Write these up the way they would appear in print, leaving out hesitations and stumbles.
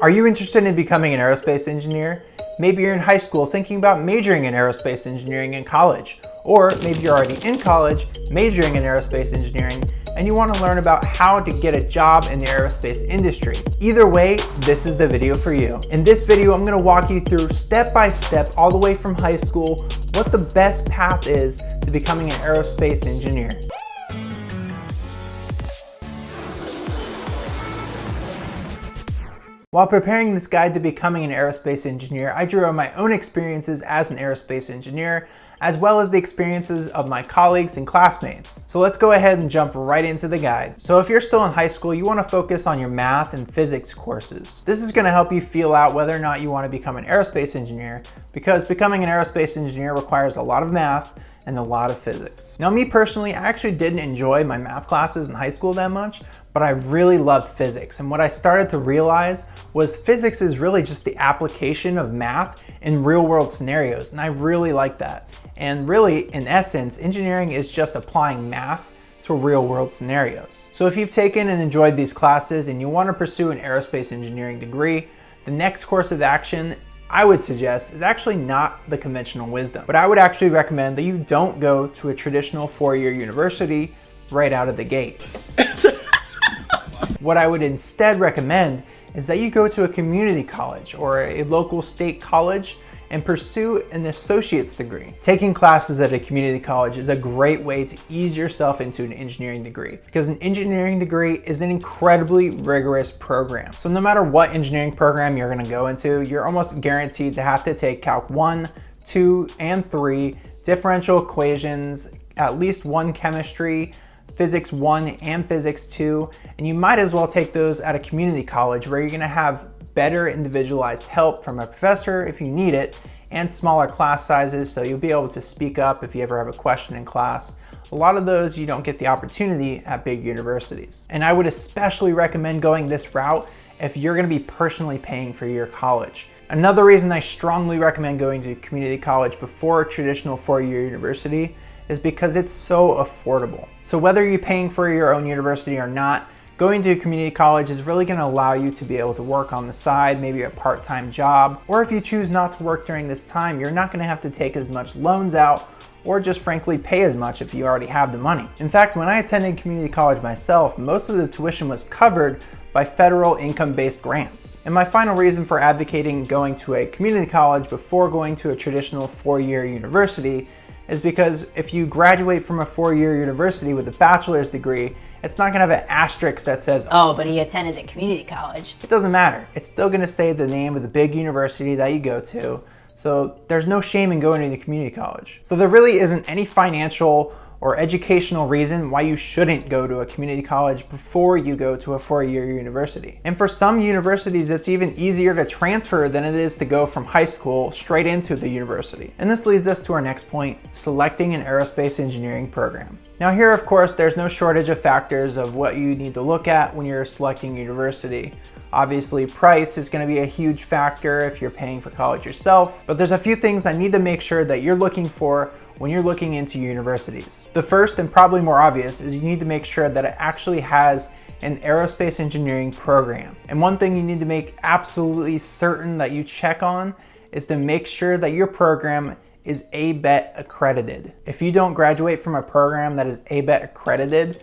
Are you interested in becoming an aerospace engineer? Maybe you're in high school thinking about majoring in aerospace engineering in college, or maybe you're already in college majoring in aerospace engineering and you want to learn about how to get a job in the aerospace industry. Either way, this is the video for you. In this video, I'm going to walk you through step by step all the way from high school what the best path is to becoming an aerospace engineer. While preparing this guide to becoming an aerospace engineer, I drew on my own experiences as an aerospace engineer, as well as the experiences of my colleagues and classmates. So let's go ahead and jump right into the guide. So if you're still in high school, you want to focus on your math and physics courses. This is going to help you feel out whether or not you want to become an aerospace engineer, because becoming an aerospace engineer requires a lot of math and a lot of physics. Now, me personally, I actually didn't enjoy my math classes in high school that much, but I really loved physics. And what I started to realize was physics is really just the application of math in real world scenarios. And I really like that. And really, in essence, engineering is just applying math to real world scenarios. So if you've taken and enjoyed these classes and you want to pursue an aerospace engineering degree, the next course of action I would suggest is actually not the conventional wisdom, but I would actually recommend that you don't go to a traditional four-year university right out of the gate. What I would instead recommend is that you go to a community college or a local state college and pursue an associate's degree. Taking classes at a community college is a great way to ease yourself into an engineering degree, because an engineering degree is an incredibly rigorous program. So no matter what engineering program you're going to go into, you're almost guaranteed to have to take Calc 1, 2, and 3, differential equations, at least one chemistry, Physics 1 and Physics 2, and you might as well take those at a community college where you're going to have better individualized help from a professor if you need it, and smaller class sizes, so you'll be able to speak up if you ever have a question in class. A lot of those you don't get the opportunity at big universities. And I would especially recommend going this route if you're going to be personally paying for your college. Another reason I strongly recommend going to community college before a traditional four-year university is because it's so affordable. So whether you're paying for your own university or not, going to a community college is really going to allow you to be able to work on the side, maybe a part-time job, or if you choose not to work during this time, you're not going to have to take as much loans out or just frankly pay as much if you already have the money. In fact, when I attended community college myself, most of the tuition was covered by federal income-based grants. And my final reason for advocating going to a community college before going to a traditional four-year university is because if you graduate from a four-year university with a bachelor's degree, it's not gonna have an asterisk that says, "Oh, but he attended a community college." It doesn't matter. It's still gonna say the name of the big university that you go to. So there's no shame in going to the community college. So there really isn't any financial or educational reason why you shouldn't go to a community college before you go to a four-year university. And for some universities, it's even easier to transfer than it is to go from high school straight into the university. And this leads us to our next point, selecting an aerospace engineering program. Now here, of course, there's no shortage of factors of what you need to look at when you're selecting university. Obviously, price is going to be a huge factor if you're paying for college yourself, but there's a few things I need to make sure that you're looking for when you're looking into universities. The first and probably more obvious is you need to make sure that it actually has an aerospace engineering program. And one thing you need to make absolutely certain that you check on is to make sure that your program is ABET accredited. If you don't graduate from a program that is ABET accredited,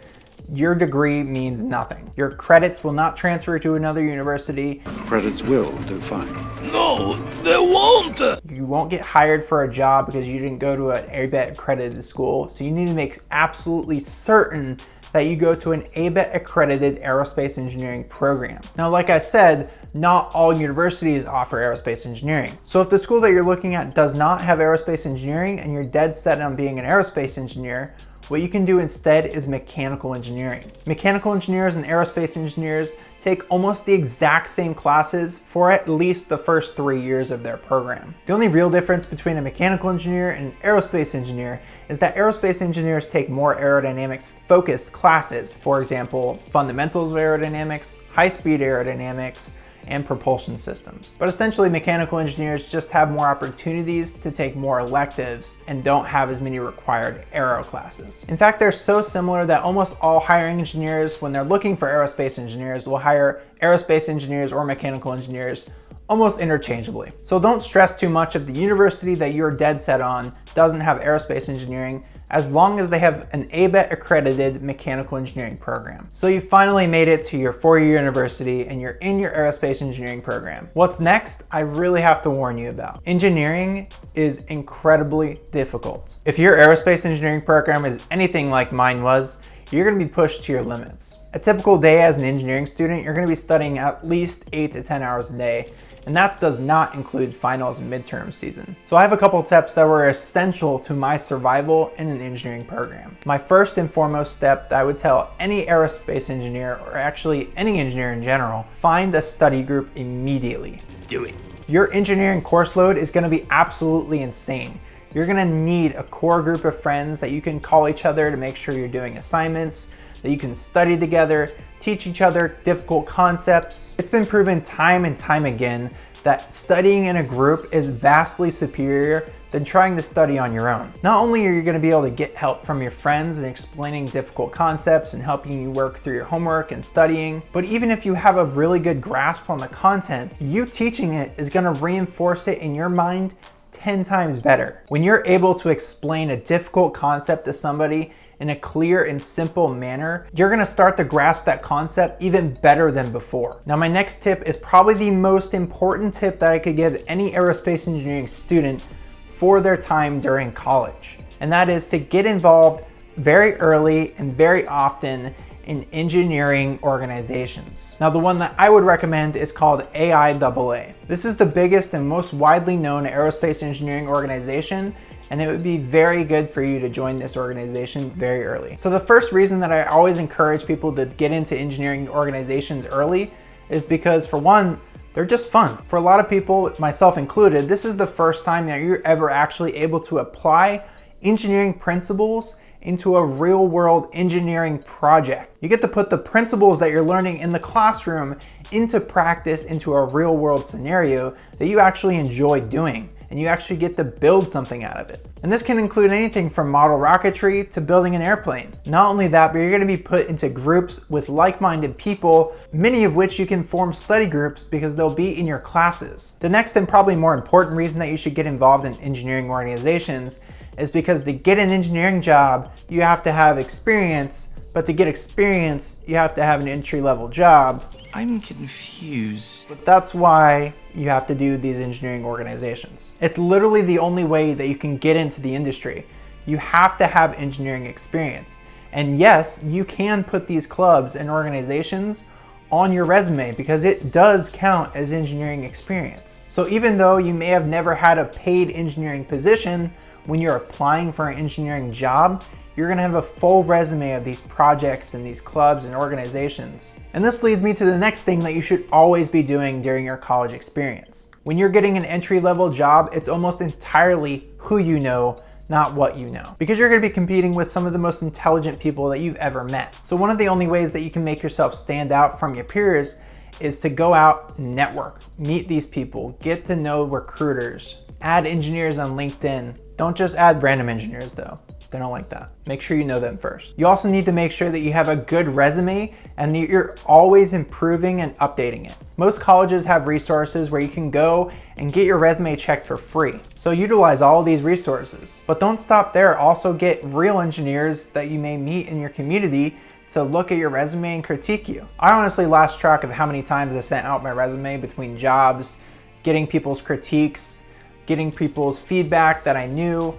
your degree means nothing. Your credits will not transfer to another university. Credits will do fine. No, they won't! You won't get hired for a job because you didn't go to an ABET accredited school. So you need to make absolutely certain that you go to an ABET accredited aerospace engineering program. Now, like I said, not all universities offer aerospace engineering. So if the school that you're looking at does not have aerospace engineering and you're dead set on being an aerospace engineer, what you can do instead is mechanical engineering. Mechanical engineers and aerospace engineers take almost the exact same classes for at least the first 3 years of their program. The only real difference between a mechanical engineer and an aerospace engineer is that aerospace engineers take more aerodynamics focused classes. For example, fundamentals of aerodynamics, high-speed aerodynamics, and propulsion systems. But essentially, mechanical engineers just have more opportunities to take more electives and don't have as many required aero classes. In fact, they're so similar that almost all hiring engineers, when they're looking for aerospace engineers, will hire aerospace engineers or mechanical engineers almost interchangeably. So don't stress too much if the university that you're dead set on doesn't have aerospace engineering, as long as they have an ABET accredited mechanical engineering program. So you finally made it to your 4-year university and you're in your aerospace engineering program. What's next? I really have to warn you about. Engineering is incredibly difficult. If your aerospace engineering program is anything like mine was, you're gonna be pushed to your limits. A typical day as an engineering student, you're gonna be studying at least 8 to 10 hours a day, and that does not include finals and midterm season. So I have a couple tips that were essential to my survival in an engineering program. My first and foremost step that I would tell any aerospace engineer, or actually any engineer in general, find a study group immediately. Do it. Your engineering course load is gonna be absolutely insane. You're gonna need a core group of friends that you can call each other to make sure you're doing assignments, that you can study together, teach each other difficult concepts. It's been proven time and time again that studying in a group is vastly superior than trying to study on your own. Not only are you gonna be able to get help from your friends in explaining difficult concepts and helping you work through your homework and studying, but even if you have a really good grasp on the content, you teaching it is gonna reinforce it in your mind 10 times better. When you're able to explain a difficult concept to somebody in a clear and simple manner, you're gonna start to grasp that concept even better than before. Now, my next tip is probably the most important tip that I could give any aerospace engineering student for their time during college. And that is to get involved very early and very often in engineering organizations. Now, the one that I would recommend is called AIAA. This is the biggest and most widely known aerospace engineering organization, and it would be very good for you to join this organization very early. So the first reason that I always encourage people to get into engineering organizations early is because, for one, they're just fun. For a lot of people, myself included, this is the first time that you're ever actually able to apply engineering principles into a real world engineering project. You get to put the principles that you're learning in the classroom into practice, into a real world scenario that you actually enjoy doing, and you actually get to build something out of it. And this can include anything from model rocketry to building an airplane. Not only that, but you're gonna be put into groups with like-minded people, many of which you can form study groups because they'll be in your classes. The next and probably more important reason that you should get involved in engineering organizations is because to get an engineering job, you have to have experience, but to get experience, you have to have an entry-level job. I'm confused. But that's why you have to do these engineering organizations. It's literally the only way that you can get into the industry. You have to have engineering experience. And yes, you can put these clubs and organizations on your resume because it does count as engineering experience. So even though you may have never had a paid engineering position, when you're applying for an engineering job, you're gonna have a full resume of these projects and these clubs and organizations. And this leads me to the next thing that you should always be doing during your college experience. When you're getting an entry-level job, it's almost entirely who you know, not what you know, because you're gonna be competing with some of the most intelligent people that you've ever met. So one of the only ways that you can make yourself stand out from your peers is to go out, network, meet these people, get to know recruiters, add engineers on LinkedIn. Don't just add random engineers though. They don't like that. Make sure you know them first. You also need to make sure that you have a good resume and that you're always improving and updating it. Most colleges have resources where you can go and get your resume checked for free. So utilize all of these resources. But don't stop there. Also get real engineers that you may meet in your community to look at your resume and critique you. I honestly lost track of how many times I sent out my resume between jobs, getting people's critiques, getting people's feedback that I knew.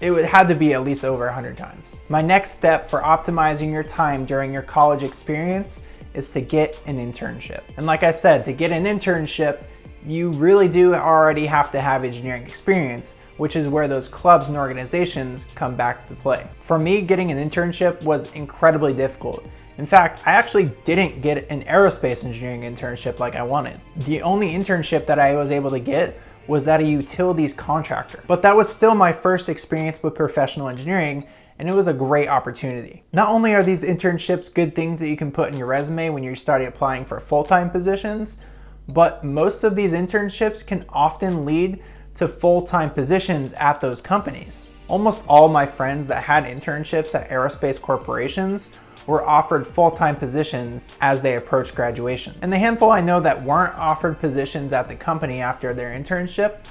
It had to be at least over 100 times. My next step for optimizing your time during your college experience is to get an internship. And like I said, to get an internship, you really do already have to have engineering experience, which is where those clubs and organizations come back to play. For me, getting an internship was incredibly difficult. In fact, I actually didn't get an aerospace engineering internship like I wanted. The only internship that I was able to get was at a utilities contractor. But that was still my first experience with professional engineering, and it was a great opportunity. Not only are these internships good things that you can put in your resume when you start applying for full-time positions, but most of these internships can often lead to full-time positions at those companies. Almost all my friends that had internships at aerospace corporations were offered full-time positions as they approached graduation. And the handful I know that weren't offered positions at the company after their internship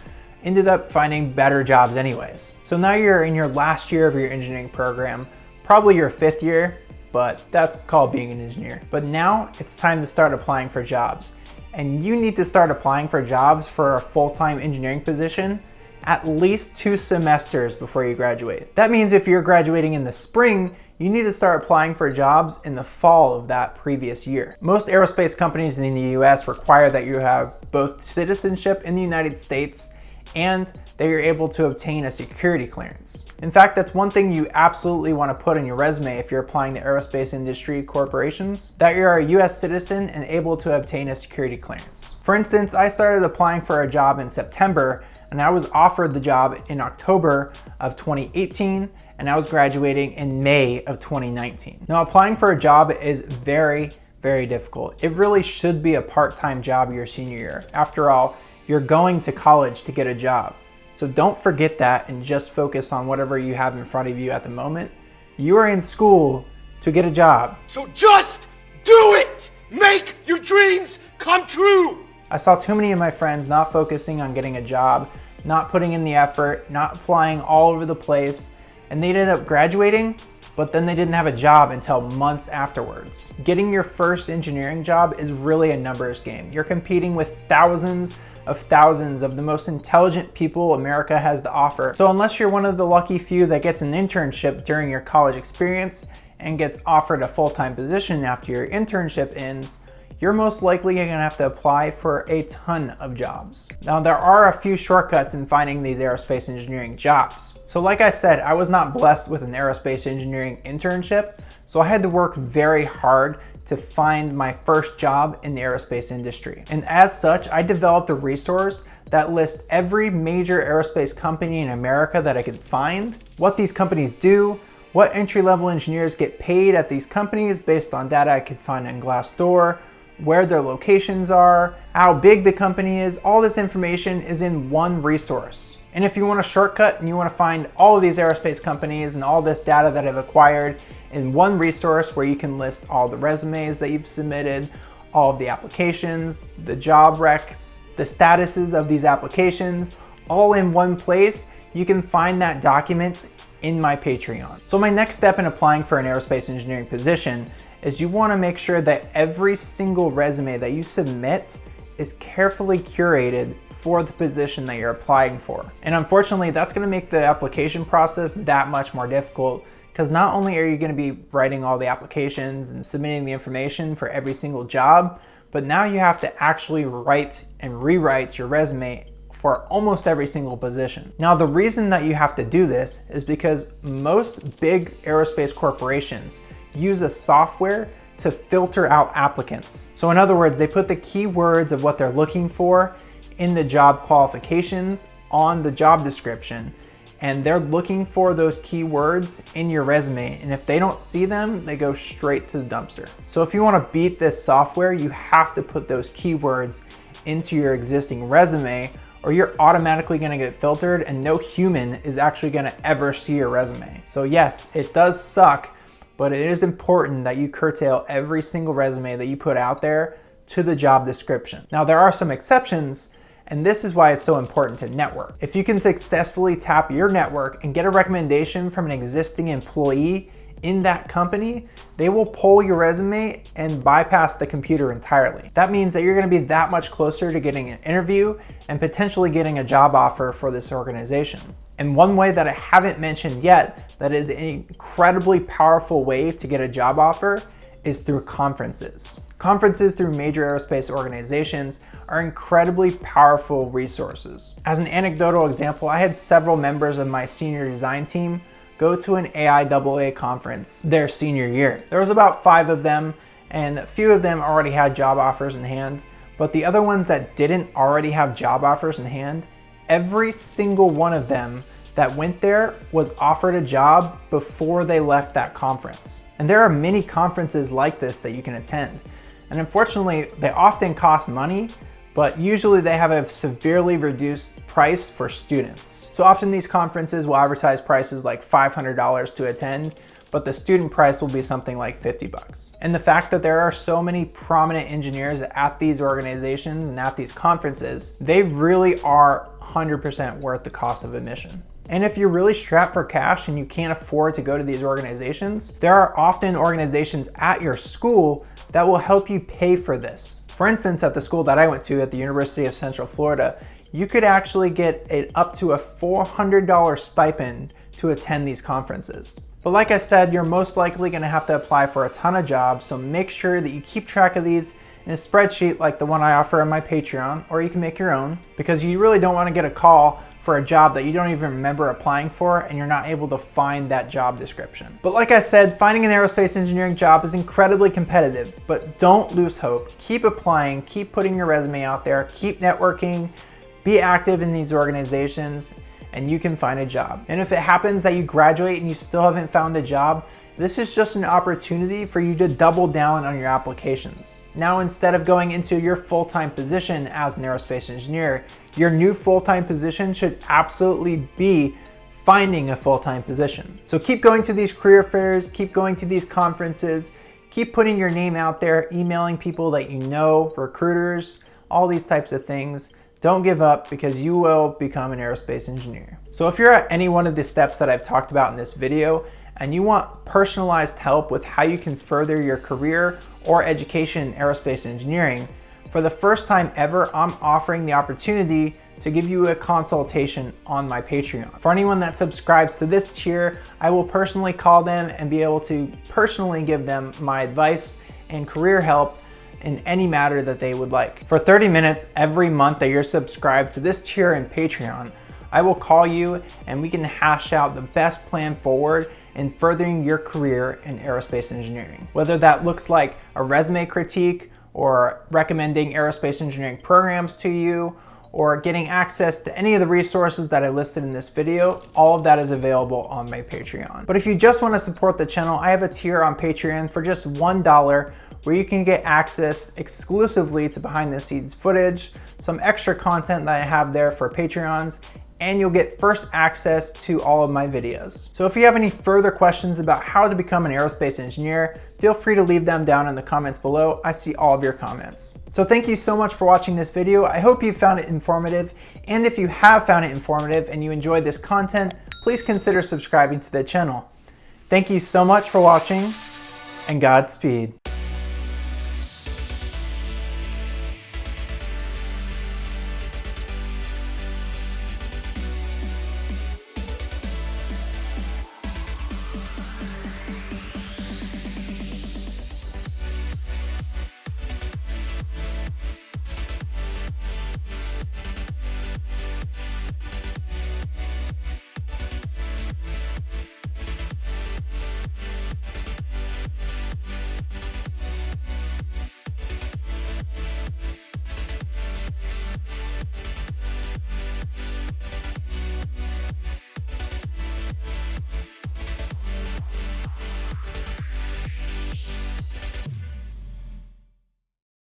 ended up finding better jobs anyways. So now you're in your last year of your engineering program, probably your 5th year, but that's called being an engineer. But now it's time to start applying for jobs. And you need to start applying for jobs for a full-time engineering position at least 2 semesters before you graduate. That means if you're graduating in the spring, you need to start applying for jobs in the fall of that previous year. Most aerospace companies in the US require that you have both citizenship in the United States and that you're able to obtain a security clearance. In fact, that's one thing you absolutely want to put in your resume if you're applying to aerospace industry corporations, that you're a US citizen and able to obtain a security clearance. For instance, I started applying for a job in September and I was offered the job in October of 2018 and I was graduating in May of 2019. Now, applying for a job is very, very difficult. It really should be a part-time job your senior year. After all, you're going to college to get a job. So don't forget that and just focus on whatever you have in front of you at the moment. You are in school to get a job. So just do it! Make your dreams come true! I saw too many of my friends not focusing on getting a job, not putting in the effort, not applying all over the place, and they ended up graduating, but then they didn't have a job until months afterwards. Getting your first engineering job is really a numbers game. You're competing with thousands of the most intelligent people America has to offer. So unless you're one of the lucky few that gets an internship during your college experience and gets offered a full-time position after your internship ends, you're most likely gonna have to apply for a ton of jobs. Now, there are a few shortcuts in finding these aerospace engineering jobs. So like I said, I was not blessed with an aerospace engineering internship, so I had to work very hard to find my first job in the aerospace industry. And as such, I developed a resource that lists every major aerospace company in America that I could find, what these companies do, what entry-level engineers get paid at these companies based on data I could find on Glassdoor, where their locations are, how big the company is. All this information is in one resource. And if you want a shortcut and you want to find all of these aerospace companies and all this data that I've acquired in one resource where you can list all the resumes that you've submitted, all of the applications, the job recs, the statuses of these applications, all in one place, you can find that document in my Patreon. So my next step in applying for an aerospace engineering position is you want to make sure that every single resume that you submit is carefully curated for the position that you're applying for. And unfortunately, that's going to make the application process that much more difficult, because not only are you going to be writing all the applications and submitting the information for every single job, but now you have to actually write and rewrite your resume for almost every single position. Now, the reason that you have to do this is because most big aerospace corporations use a software to filter out applicants. So in other words, they put the keywords of what they're looking for in the job qualifications on the job description, and they're looking for those keywords in your resume, and if they don't see them, they go straight to the dumpster. So if you want to beat this software, you have to put those keywords into your existing resume, or you're automatically going to get filtered and no human is actually going to ever see your resume. So yes, it does suck, but it is important that you curtail every single resume that you put out there to the job description. Now, there are some exceptions, and this is why it's so important to network. If you can successfully tap your network and get a recommendation from an existing employee in that company, they will pull your resume and bypass the computer entirely. That means that you're gonna be that much closer to getting an interview and potentially getting a job offer for this organization. And one way that I haven't mentioned yet that is an incredibly powerful way to get a job offer is through conferences. Conferences through major aerospace organizations are incredibly powerful resources. As an anecdotal example, I had several members of my senior design team go to an AIAA conference their senior year. There was about 5 of them, and a few of them already had job offers in hand, but the other ones that didn't already have job offers in hand, every single one of them that went there was offered a job before they left that conference. And there are many conferences like this that you can attend. And unfortunately, they often cost money, but usually they have a severely reduced price for students. So often these conferences will advertise prices like $500 to attend, but the student price will be something like 50 bucks. And the fact that there are so many prominent engineers at these organizations and at these conferences, they really are 100% worth the cost of admission. And if you're really strapped for cash and you can't afford to go to these organizations, there are often organizations at your school that will help you pay for this. For instance, at the school that I went to at the University of Central Florida, you could actually get up to a $400 stipend to attend these conferences. But like I said, you're most likely gonna have to apply for a ton of jobs, so make sure that you keep track of these in a spreadsheet like the one I offer on my Patreon, or you can make your own, because you really don't wanna get a call for a job that you don't even remember applying for and you're not able to find that job description. But like I said, finding an aerospace engineering job is incredibly competitive, but don't lose hope. Keep applying, keep putting your resume out there, keep networking, be active in these organizations, and you can find a job. And if it happens that you graduate and you still haven't found a job, this is just an opportunity for you to double down on your applications. Now, instead of going into your full-time position as an aerospace engineer, your new full-time position should absolutely be finding a full-time position. So keep going to these career fairs, keep going to these conferences, keep putting your name out there, emailing people that you know, recruiters, all these types of things. Don't give up, because you will become an aerospace engineer. So if you're at any one of the steps that I've talked about in this video and you want personalized help with how you can further your career or education in aerospace engineering, for the first time ever, I'm offering the opportunity to give you a consultation on my Patreon. For anyone that subscribes to this tier, I will personally call them and be able to personally give them my advice and career help in any matter that they would like. For 30 minutes every month that you're subscribed to this tier in Patreon, I will call you and we can hash out the best plan forward in furthering your career in aerospace engineering. Whether that looks like a resume critique, or recommending aerospace engineering programs to you, or getting access to any of the resources that I listed in this video, all of that is available on my Patreon. But if you just want to support the channel, I have a tier on Patreon for just $1 where you can get access exclusively to behind the scenes footage, some extra content that I have there for Patreons, and you'll get first access to all of my videos. So if you have any further questions about how to become an aerospace engineer, feel free to leave them down in the comments below. I see all of your comments. So thank you so much for watching this video. I hope you found it informative. And if you have found it informative and you enjoyed this content, please consider subscribing to the channel. Thank you so much for watching, and Godspeed.